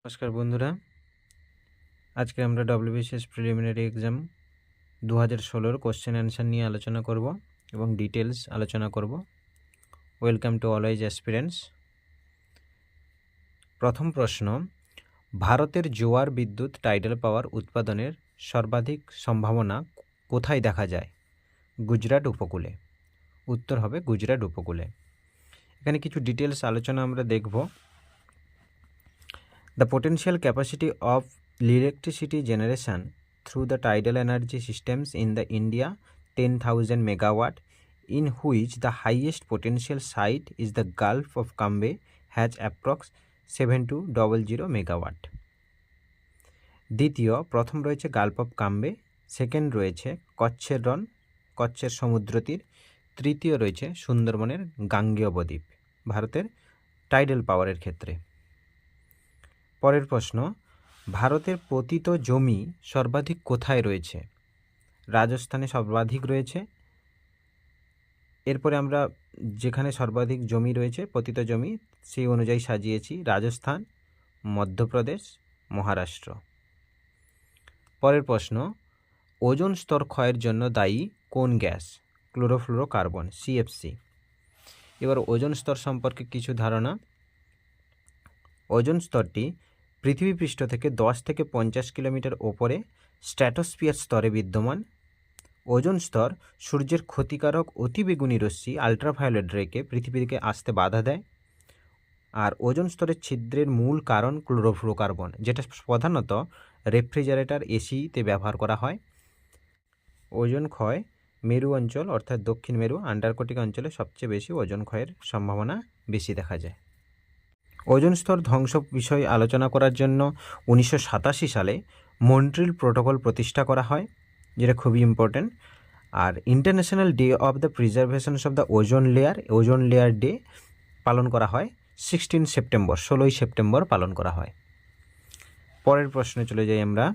নমস্কার বন্ধুরা, আজকে আমরা WBCS preliminary exam 2016 question answer নিয়ে আলোচনা করব এবং ডিটেলস আলোচনা করব। Welcome to always aspirants. প্রথম প্রশ্ন, ভারতের জোয়ার বিদ্যুৎ টাইডাল পাওয়ার উৎপাদনের সর্বাধিক সম্ভাবনা কোথায় দেখা যায়? গুজরাট উপকূলে। উত্তর হবে গুজরাট উপকূলে। এখানে কিছু ডিটেলস আলোচনা আমরা দেখব। The potential capacity of electricity generation through the tidal energy systems in the India 10,000 megawatt, in which the highest potential site is the Gulf of Cambay, has approx 7200 megawatt. দ্বিতীয়, প্রথম রয়েছে গালফ অফ কাম্বে, সেকেন্ড রয়েছে কচ্ছের সমুদ্র তীর, তৃতীয় রয়েছে সুন্দরবনের গাঙ্গেয় বদ্বীপ ভারতের টাইডাল পাওয়ারের ক্ষেত্রে। পরের প্রশ্ন, ভারতের পতিত জমি সর্বাধিক কোথায় রয়েছে? রাজস্থানে সর্বাধিক রয়েছে। এরপরে আমরা যেখানে সর্বাধিক জমি রয়েছে পতিত জমি সেই অনুযায়ী সাজিয়েছি রাজস্থান, মধ্যপ্রদেশ, মহারাষ্ট্র। পরের প্রশ্ন, ওজোন স্তর ক্ষয়ের জন্য দায়ী কোন গ্যাস? Chlorofluorocarbon, CFC. এবার ওজোন স্তর সম্পর্কে কিছু ধারণা। ওজোন স্তরটি পৃথিবী পৃষ্ঠ থেকে 10 থেকে 50 কিলোমিটার ওপরে স্ট্র্যাটোস্ফিয়ার স্তরে বিদ্যমান। ওজোন স্তর সূর্যের ক্ষতিকারক অতিবেগুনি রশ্মি আলট্রাভায়োলেট রেকে পৃথিবীকে আসতে বাধা দেয়। আর ওজোন স্তরের ছিদ্রের মূল কারণ ক্লোরোফ্লোরোকার্বন, যেটা প্রধানত রেফ্রিজারেটর, এসিতে ব্যবহার করা হয়। ওজোন ক্ষয় মেরু অঞ্চল অর্থাৎ দক্ষিণ মেরু আন্টার্কটিক অঞ্চলে সবচেয়ে বেশি ওজোন ক্ষয়ের সম্ভাবনা বেশি দেখা যায়। ওজোন স্তর ধ্বংস বিষয়ে আলোচনা করার জন্য 1987 সালে মন্ট্রিল প্রোটোকল প্রতিষ্ঠা করা হয়, যেটা খুবই ইম্পর্ট্যান্ট। আর international day of the preservations of the ozone layer day পালন করা হয় 16ই সেপ্টেম্বর পালন করা হয়। পরের প্রশ্নে চলে যাই আমরা।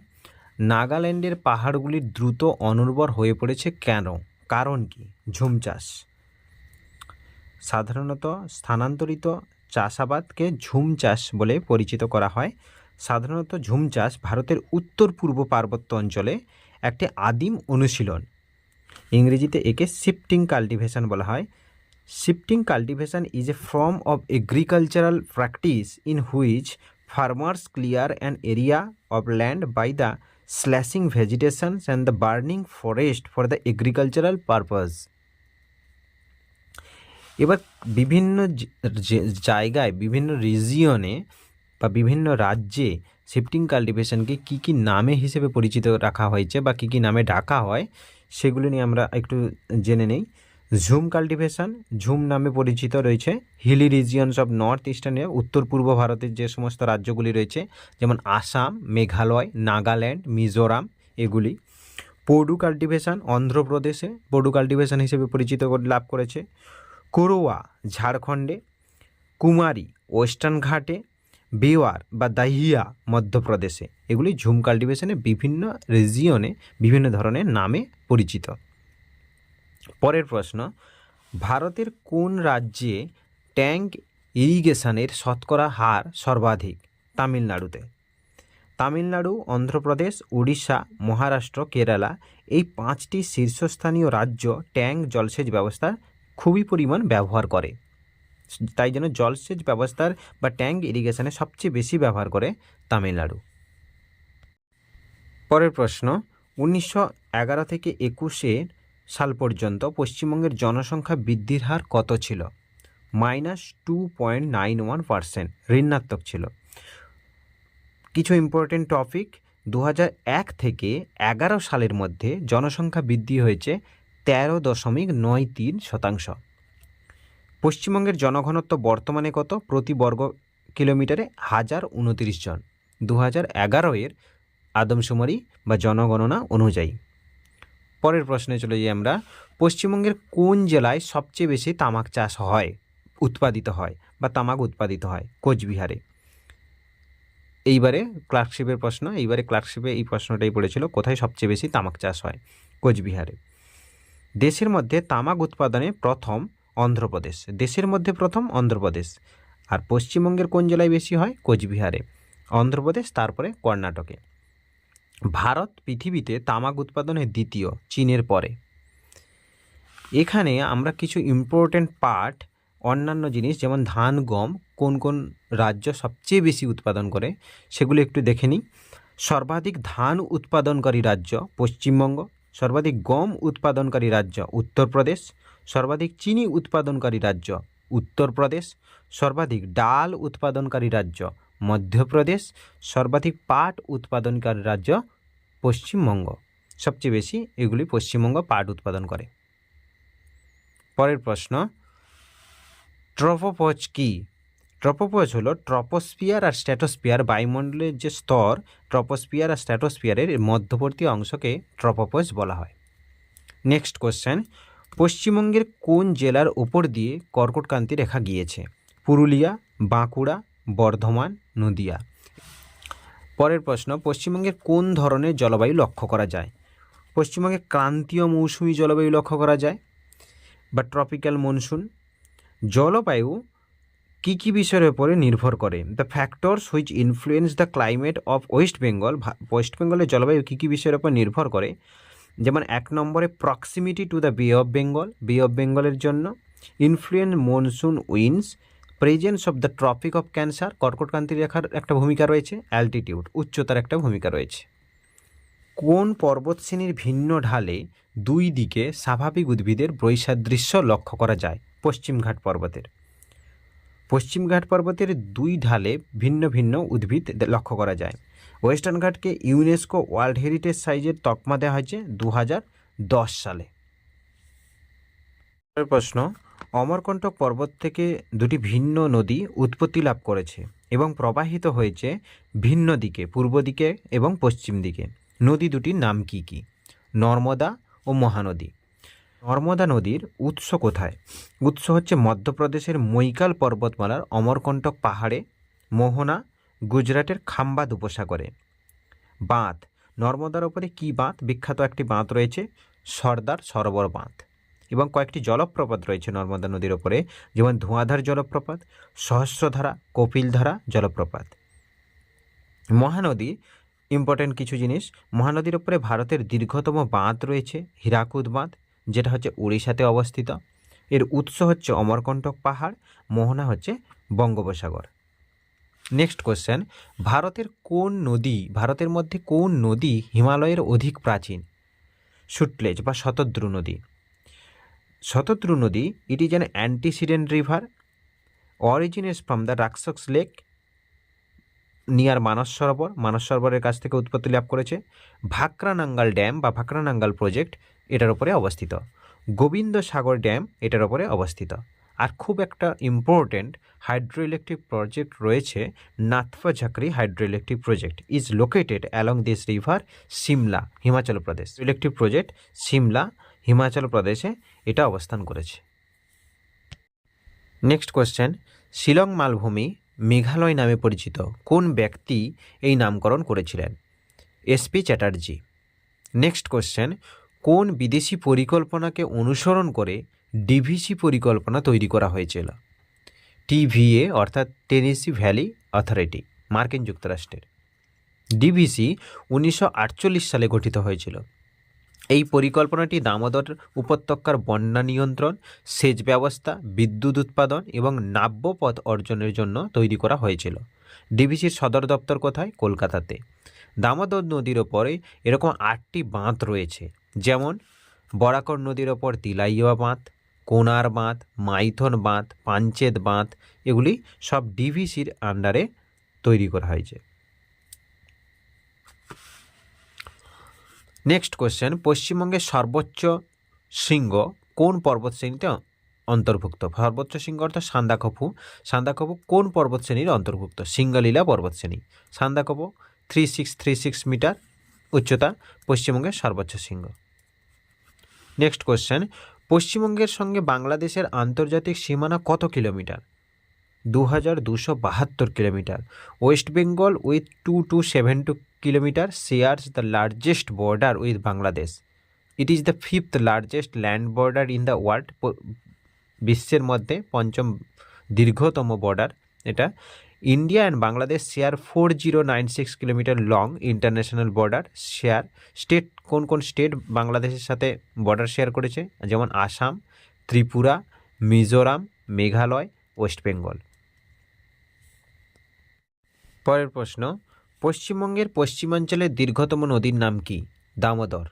নাগাল্যান্ডের পাহাড়গুলি দ্রুত অনুর্বর হয়ে পড়েছে কেন? কারণ কি? ঝুম চাষ। সাধারণত স্থানান্তরিত চাষাবাদকে ঝুম চাষ বলে পরিচিত করা হয়। সাধারণত ঝুম চাষ ভারতের উত্তর পূর্ব পার্বত্য অঞ্চলে একটি আদিম অনুশীলন। ইংরেজিতে একে শিফটিং কাল্টিভেশন বলা হয়। Shifting cultivation is a form of agricultural practice in which farmers clear an area of land by the slashing vegetations and the burning forest for the agricultural purpose. এবার বিভিন্ন জায়গায়, বিভিন্ন রিজিয়নে বা বিভিন্ন রাজ্যে শিফটিং কাল্টিভেশনকে কী কী নামে হিসেবে পরিচিত রাখা হয়েছে বা কী কী নামে ডাকা হয় সেগুলো নিয়ে আমরা একটু জেনে নেই। ঝুম কাল্টিভেশন, ঝুম নামে পরিচিত রয়েছে hilly regions of north eastern, উত্তর পূর্ব ভারতের যে সমস্ত রাজ্যগুলি রয়েছে যেমন আসাম, মেঘালয়, নাগাল্যান্ড, মিজোরাম এগুলি। পোডু কাল্টিভেশন অন্ধ্রপ্রদেশে পোডু কাল্টিভেশন হিসেবে পরিচিত লাভ করেছে। কোরোয়া ঝাড়খণ্ডে, কুমারী ওয়েস্টার্ন ঘাটে, বেওয়ার বা দাহিয়া মধ্যপ্রদেশে। এগুলি ঝুম কাল্টিভেশনে বিভিন্ন রিজিয়নে বিভিন্ন ধরনের নামে পরিচিত। পরের প্রশ্ন, ভারতের কোন রাজ্যে ট্যাঙ্ক ইরিগেশনের শতকরা হার সর্বাধিক? তামিলনাড়ুতে। তামিলনাড়ু, অন্ধ্রপ্রদেশ, উড়িষ্যা, মহারাষ্ট্র, কেরালা এই 5টি শীর্ষস্থানীয় রাজ্য ট্যাঙ্ক জলসেচ ব্যবস্থা খুবই পরিমাণ ব্যবহার করে। তাই জন্য জলসেচ ব্যবস্থার বা ট্যাঙ্ক ইরিগেশনে সবচেয়ে বেশি ব্যবহার করে তামিলনাড়ু। পরের প্রশ্ন, 1911 থেকে 21 সাল পর্যন্ত পশ্চিমবঙ্গের জনসংখ্যা বৃদ্ধির হার কত ছিল? -2.91%, ঋণাত্মক ছিল। কিছু ইম্পর্টেন্ট টপিক, 2001 থেকে 11 সালের মধ্যে জনসংখ্যা বৃদ্ধি হয়েছে 13.93%। পশ্চিমবঙ্গের জনঘনত্ব বর্তমানে কত? প্রতি বর্গ কিলোমিটারে 1029 জন, 2011 আদমশুমারি বা জনগণনা অনুযায়ী। পরের প্রশ্নে চলে যাই আমরা। পশ্চিমবঙ্গের কোন জেলায় সবচেয়ে বেশি তামাক চাষ হয়, উৎপাদিত হয় বা তামাক উৎপাদিত হয়? কোচবিহারে। এইবারে ক্লার্কশিপের প্রশ্ন, ক্লার্কশিপে এই প্রশ্নটাই পড়েছিল, কোথায় সবচেয়ে বেশি তামাক চাষ হয়? কোচবিহারে। দেশের মধ্যে তামাক উৎপাদনে প্রথম অন্ধ্রপ্রদেশ, আর পশ্চিমবঙ্গের কোন জেলায় বেশি হয়? কোচবিহারে। অন্ধ্রপ্রদেশ, তারপরে কর্ণাটকে। ভারত পৃথিবীতে তামাক উৎপাদনে দ্বিতীয়, চীনের পরে। এখানে আমরা কিছু ইম্পর্টেন্ট পার্ট, অন্যান্য জিনিস যেমন ধান, গম, কোন কোন রাজ্য সবচেয়ে বেশি উৎপাদন করে সেগুলো একটু দেখে নিই। সর্বাধিক ধান উৎপাদনকারী রাজ্য পশ্চিমবঙ্গ, সর্বাধিক গম উৎপাদনকারী রাজ্য উত্তরপ্রদেশ, সর্বাধিক চিনি উৎপাদনকারী রাজ্য উত্তরপ্রদেশ, সর্বাধিক ডাল উৎপাদনকারী রাজ্য মধ্যপ্রদেশ, সর্বাধিক পাট উৎপাদনকারী রাজ্য পশ্চিমবঙ্গ। সবচেয়ে বেশি এগুলি পশ্চিমবঙ্গ পাট উৎপাদন করে। পরের প্রশ্ন, ট্রপোপজ কি? ট্রপোপজ হলো ট্রপোস্ফিয়ার আর স্ট্র্যাটোস্ফিয়ার, বায়ুমণ্ডলের যে স্তর ট্রপোস্ফিয়ার আর স্ট্র্যাটোস্ফিয়ারের মধ্যবর্তী অংশকে ট্রপোপজ বলা হয়। নেক্সট কোশ্চেন, পশ্চিমবঙ্গের কোন জেলার উপর দিয়ে কর্কটক্রান্তি রেখা গিয়েছে? পুরুলিয়া, বাঁকুড়া, বর্ধমান, নদিয়া। পরের প্রশ্ন, পশ্চিমবঙ্গের কোন ধরনের জলবায়ু লক্ষ্য করা যায়? পশ্চিমবঙ্গে ক্রান্তীয় মৌসুমী জলবায়ু লক্ষ্য করা যায় বা ট্রপিক্যাল মনসুন। জলবায়ু কী কী বিষয়ের উপরে নির্ভর করে? The factors which influence the climate of West Bengal. West বেঙ্গলের জলবায়ু কী কী বিষয়ের উপর নির্ভর করে? যেমন 1 নম্বরে proximity to the Bay of Bengal, Bay of বেঙ্গলের জন্য। Influence monsoon winds, presence of the Tropic of Cancer, কর্কটক্রান্তি রেখার একটা ভূমিকা রয়েছে। অ্যালটিটিউড, উচ্চতার একটা ভূমিকা রয়েছে। কোন পর্বতশ্রেণীর ভিন্ন ঢালে দুই দিকে স্বাভাবিক উদ্ভিদের বৈসাদৃশ্য লক্ষ্য করা যায়? পশ্চিমঘাট পর্বতের। পশ্চিমঘাট পর্বতের দুই ঢালে ভিন্ন ভিন্ন উদ্ভিদ লক্ষ্য করা যায়। ওয়েস্টার্ন ঘাটকে ইউনেস্কো ওয়ার্ল্ড হেরিটেজ সাইটের তকমা দেওয়া হয়েছে 2010 সালে। প্রশ্ন, অমরকণ্টক পর্বত থেকে দুটি ভিন্ন নদী উৎপত্তি লাভ করেছে এবং প্রবাহিত হয়েছে ভিন্ন দিকে, পূর্ব দিকে এবং পশ্চিম দিকে। নদী দুটির নাম কি কি? নর্মদা ও মহানদী। নর্মদা নদীর উৎস কোথায়? উৎস হচ্ছে মধ্যপ্রদেশের মৈকাল পর্বতমালার অমরকণ্টক পাহাড়ে, মোহনা গুজরাটের খাম্বাদ উপসাগরে। বাঁধ, নর্মদার ওপরে কী বাঁধ? বিখ্যাত একটি বাঁধ রয়েছে সর্দার সরোবর বাঁধ। এবং কয়েকটি জলপ্রপাত রয়েছে নর্মদা নদীর ওপরে, যেমন ধোঁয়াধার জলপ্রপাত, সহস্রধারা, কপিলধারা জলপ্রপাত। মহানদী, ইম্পর্টেন্ট কিছু জিনিস, মহানদীর ওপরে ভারতের দীর্ঘতম বাঁধ রয়েছে হীরাকুদ বাঁধ, যেটা হচ্ছে উড়িষ্যাতে অবস্থিত। এর উৎস হচ্ছে অমরকণ্টক পাহাড়, মোহনা হচ্ছে বঙ্গোপসাগর। নেক্সট কোশ্চেন, ভারতের মধ্যে কোন নদী হিমালয়ের অধিক প্রাচীন? সুটলেজ বা শতদ্রু নদী। শতদ্রু নদী, it is an antecedent river, originates from the রাক্ষস লেক নিয়ার মানস সরোবর, মানস সরোবরের কাছ থেকে উৎপত্তি লাভ করেছে। ভাকরানাঙ্গাল ড্যাম বা ভাকরানাঙ্গাল প্রজেক্ট এটার উপরে অবস্থিত। গোবিন্দ সাগর ড্যাম এটার উপরে অবস্থিত। আর খুব একটা ইম্পর্টেন্ট হাইড্রো ইলেকট্রিক প্রজেক্ট রয়েছে, Nathpa Jhakri hydro electric project is located along this river, Shimla, Himachal Pradesh. Electric project Shimla, Himachal প্রদেশে এটা অবস্থান করেছে। নেক্সট কোয়েশ্চেন, শিলং মালভূমি মেঘালয় নামে পরিচিত কোন ব্যক্তি এই নামকরণ করেছিলেন? এসপি চ্যাটার্জি। নেক্সট কোয়েশ্চেন, কোন বিদেশি পরিকল্পনাকে অনুসরণ করে ডিভিসি পরিকল্পনা তৈরি করা হয়েছিল? টিভিএ অর্থাৎ টেনেসি ভ্যালি অথরিটি, মার্কিন যুক্তরাষ্ট্রের। ডিভিসি 1948 সালে গঠিত হয়েছিল। এই পরিকল্পনাটি দামোদর উপত্যকার বন্যা নিয়ন্ত্রণ, সেচ ব্যবস্থা, বিদ্যুৎ উৎপাদন এবং নাব্যপথ অর্জনের জন্য তৈরি করা হয়েছিল। ডিভিসির সদর দপ্তর কোথায়? কলকাতাতে। দামোদর নদীর ওপরে এরকম 8টি বাঁধ রয়েছে, যেমন বরাকর নদীর ওপর তিলাইয়া বাঁধ, কোনার বাঁধ, মাইথন বাঁধ, পাঞ্চেত বাঁধ, এগুলি সব ডিভিসির আন্ডারে তৈরি করা হয়েছে। নেক্সট কোশ্চেন, পশ্চিমবঙ্গের সর্বোচ্চ শৃঙ্গ কোন পর্বতশ্রেণীতে অন্তর্ভুক্ত? সর্বোচ্চ শৃঙ্গ অর্থাৎ সান্দাকফু। সান্দাকফু কোন পর্বতশ্রেণীর অন্তর্ভুক্ত? সিঙ্গালীলা পর্বতশ্রেণী। সান্দাকফু 3636 মিটার উচ্চতা, পশ্চিমবঙ্গের সর্বোচ্চ শৃঙ্গ। নেক্সট কোশ্চেন, পশ্চিমবঙ্গের সঙ্গে বাংলাদেশের আন্তর্জাতিক সীমানা কত kilometre? 2272 kilometre. West Bengal with 2272 kilometre shares the largest border with Bangladesh. It is the 5th largest land border in the world. বিশ্বের মধ্যে 5ম দীর্ঘতম বর্ডার এটা India and Bangladesh share 4096 kilometre long international border share. State কোন কোন স্টেট বাংলাদেশের সাথে border share করেছে, যেমন আসাম, ত্রিপুরা, মিজোরাম, মেঘালয়, ওয়েস্ট বেঙ্গল। পরের প্রশ্ন, পশ্চিমবঙ্গের পশ্চিমাঞ্চলের দীর্ঘতম নদীর নাম কি? দামোদর।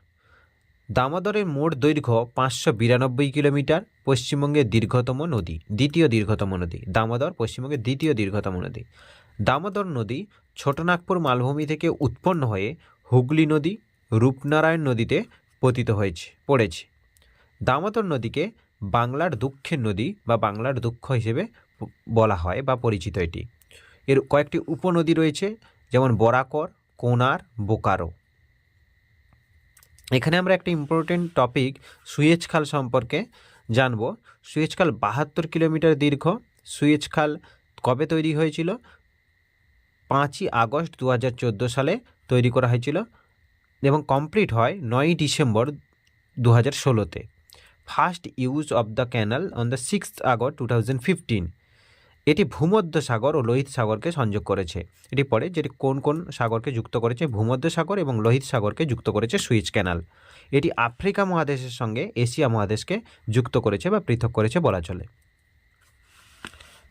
দামোদরের মোট দৈর্ঘ্য 592 কিলোমিটার। পশ্চিমবঙ্গের দীর্ঘতম নদী, দ্বিতীয় দীর্ঘতম নদী দামোদর, পশ্চিমবঙ্গের দ্বিতীয় দীর্ঘতম নদী। দামোদর নদী ছোটনাগপুর মালভূমি থেকে উৎপন্ন হয়ে হুগলি নদী, রূপনারায়ণ নদীতে পতিত পড়েছে। দামোদর নদীকে বাংলার দুঃখের নদী বা বাংলার দুঃখ হিসেবে বলা হয় বা পরিচিত এটি। এর কয়েকটি উপনদী রয়েছে, যেমন বরাকর, কোনার, বোকারো। এখানে আমরা একটা ইম্পর্টেন্ট টপিক সুয়েজ খাল সম্পর্কে জানব। সুয়েজ খাল 72 কিলোমিটার দীর্ঘ। সুয়েজ খাল কবে তৈরি হয়েছিল? 5ই আগস্ট 2014 সালে তৈরি করা হয়েছিল এবং কমপ্লিট হয় 9ই ডিসেম্বর 2016-তে। First use of the canal on the 6th August 2015। এটি ভূমধ্য সাগর ও লোহিত সাগরকে সংযোগ করেছে। এটি পরে যেটি কোন কোন সাগরকে যুক্ত করেছে? ভূমধ্য সাগর এবং লোহিত সাগরকে যুক্ত করেছে সুয়েজ ক্যানাল। এটি আফ্রিকা মহাদেশের সঙ্গে এশিয়া মহাদেশকে যুক্ত করেছে বা পৃথক করেছে বলা চলে।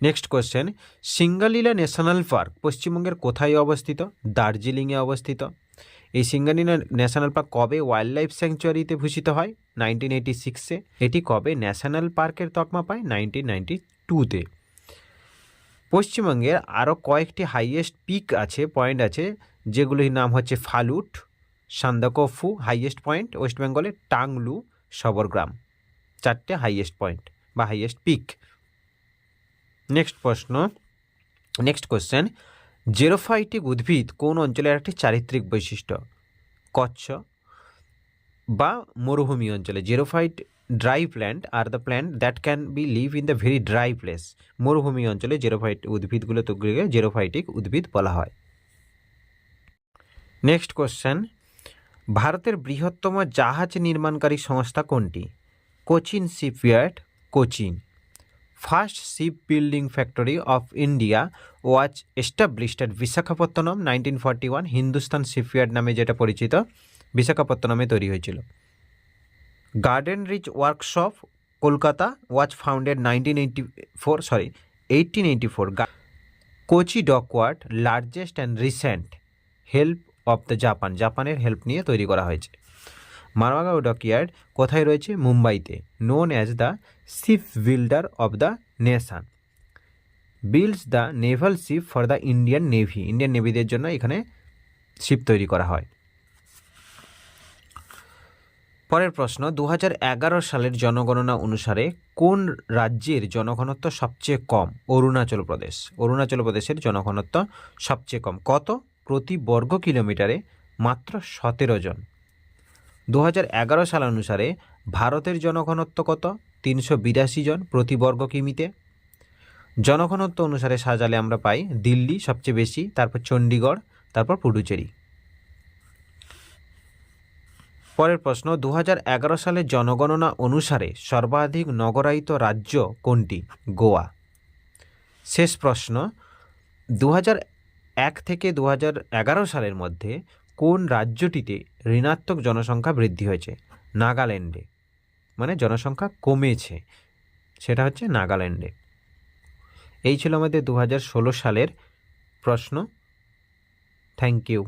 Next question, Singalila national park পশ্চিমবঙ্গের কোথায় অবস্থিত? দার্জিলিংয়ে অবস্থিত। এই সিঙ্গালীলা ন্যাশনাল পার্ক কবে ওয়াইল্ড লাইফ স্যাংচুয়ারিতে ভূষিত হয়? 1986-এ। এটি কবে ন্যাশনাল পার্কের তকমা পায়? 1992-তে। পশ্চিমবঙ্গের আরও কয়েকটি হাইয়েস্ট পিক আছে, পয়েন্ট আছে, যেগুলির নাম হচ্ছে Phalut, Sandakphu highest point West বেঙ্গলে, টাংলু, সবরগ্রাম, 4টে হাইয়েস্ট পয়েন্ট বা হাইয়েস্ট পিক। নেক্সট কোশ্চেন, জেরোফাইটিক উদ্ভিদ কোন অঞ্চলের একটি চারিত্রিক বৈশিষ্ট্য? কচ্ছ বা মরুভূমি অঞ্চলে। Xerophyte dry plant are the plant that can be live in the very dry place. মরুভূমি অঞ্চলে জেরোফাইট উদ্ভিদগুলো তৈরিকে জেরোফাইটিক উদ্ভিদ বলা হয়। নেক্সট কোশ্চেন, ভারতের বৃহত্তম জাহাজ নির্মাণকারী সংস্থা কোনটি? Cochin shipyard, Cochin. First ship building factory of India was established at Visakhapatnam 1941। Hindustan shipyard নামে যেটা পরিচিত, বিশাখাপত্তনমে তৈরি হয়েছিল। Garden reach workshop Kolkata was founded 1884। Kochi dockyard largest and recent help of the জাপানের হেল্প নিয়ে তৈরি করা হয়েছে। মারমাগাও ডকইয়ার্ড কোথায় রয়েছে? মুম্বাইতে। Known as the ship builder of the nation, builds the naval ship for the Indian নেভিদের জন্য এখানে শিপ তৈরি করা হয়। পরের প্রশ্ন, 2011 সালের জনগণনা অনুসারে কোন রাজ্যের জনঘনত্ব সবচেয়ে কম? অরুণাচল প্রদেশের জনঘনত্ব সবচেয়ে কম। কত? প্রতি বর্গ কিলোমিটারে মাত্র 17 জন। 2011 সাল অনুসারে ভারতের জনঘনত্ব কত? 382 জন প্রতি বর্গ কিমিতে। জনঘনত্ব অনুসারে সাজালে আমরা পাই দিল্লি সবচেয়ে বেশি, তারপর চণ্ডীগড়, তারপর পুডুচেরি। পরের প্রশ্ন, 2011 সালের জনগণনা অনুসারে সর্বাধিক নগরায়িত রাজ্য কোনটি? গোয়া। শেষ প্রশ্ন, 2001 থেকে 2011 সালের মধ্যে কোন রাজ্যটিতে ঋণাত্মক জনসংখ্যা বৃদ্ধি হয়েছে? নাগাল্যান্ডে, মানে জনসংখ্যা কমেছে, সেটা হচ্ছে নাগাল্যান্ডে। এই ছিল আমাদের 2016 সালের প্রশ্ন। Thank you.